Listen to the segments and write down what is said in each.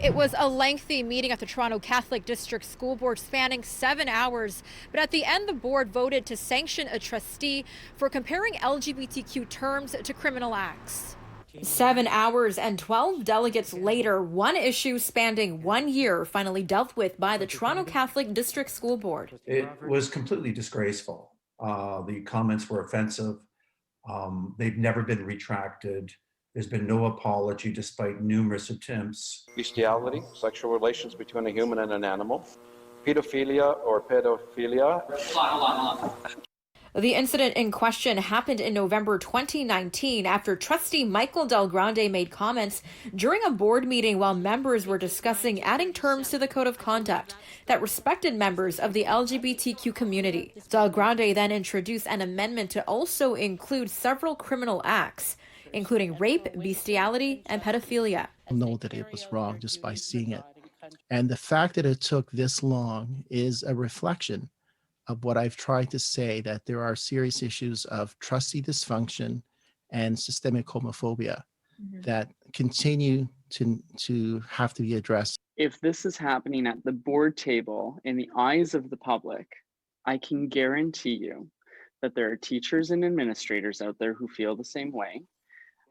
It was a lengthy meeting at the Toronto Catholic District School Board spanning 7 hours. But at the end, the board voted to sanction a trustee for comparing LGBTQ terms to criminal acts. 7 hours and 12 delegates later, one issue spanning 1 year finally dealt with by the Toronto Catholic District School Board. It was completely disgraceful. The comments were offensive. They've never been retracted. There's been no apology despite numerous attempts. Bestiality, sexual relations between a human and an animal, pedophilia or pedophilia. Hold on. The incident in question happened in November 2019 after trustee Michael Del Grande made comments during a board meeting while members were discussing adding terms to the code of conduct that respected members of the LGBTQ community. Del Grande then introduced an amendment to also include several criminal acts, including rape, bestiality, and pedophilia. Know that it was wrong just by seeing it. And the fact that it took this long is a reflection of what I've tried to say, that there are serious issues of trustee dysfunction and systemic homophobia that continue to have to be addressed. If this is happening at the board table in the eyes of the public, I can guarantee you that there are teachers and administrators out there who feel the same way,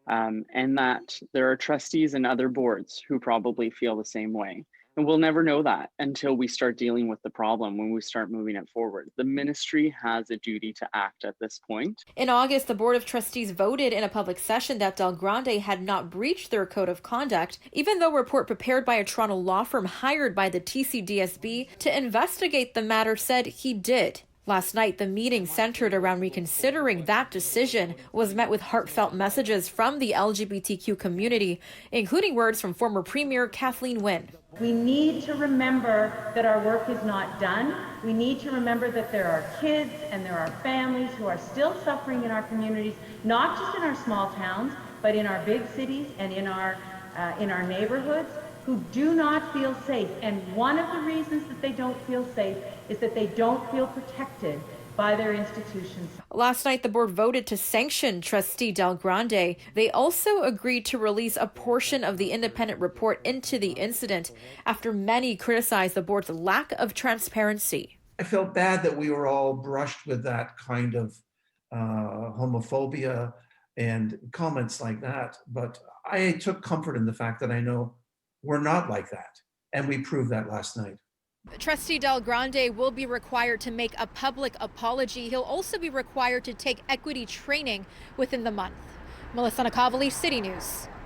and that there are trustees and other boards who probably feel the same way. And we'll never know that until we start dealing with the problem, when we start moving it forward. The ministry has a duty to act at this point. In August, the Board of Trustees voted in a public session that Del Grande had not breached their code of conduct, even though a report prepared by a Toronto law firm hired by the TCDSB to investigate the matter said he did. Last night, the meeting centered around reconsidering that decision was met with heartfelt messages from the LGBTQ community, including words from former Premier Kathleen Wynne. We need to remember that our work is not done. We need to remember that there are kids and there are families who are still suffering in our communities, not just in our small towns, but in our big cities and in our neighborhoods, who do not feel safe. And one of the reasons that they don't feel safe is that they don't feel protected by their institutions. Last night, the board voted to sanction trustee Del Grande. They also agreed to release a portion of the independent report into the incident after many criticized the board's lack of transparency. I felt bad that we were all brushed with that kind of homophobia and comments like that, but I took comfort in the fact that I know we're not like that, and we proved that last night. Trustee Del Grande will be required to make a public apology. He'll also be required to take equity training within the month. Melissa Nakhavoly, City News.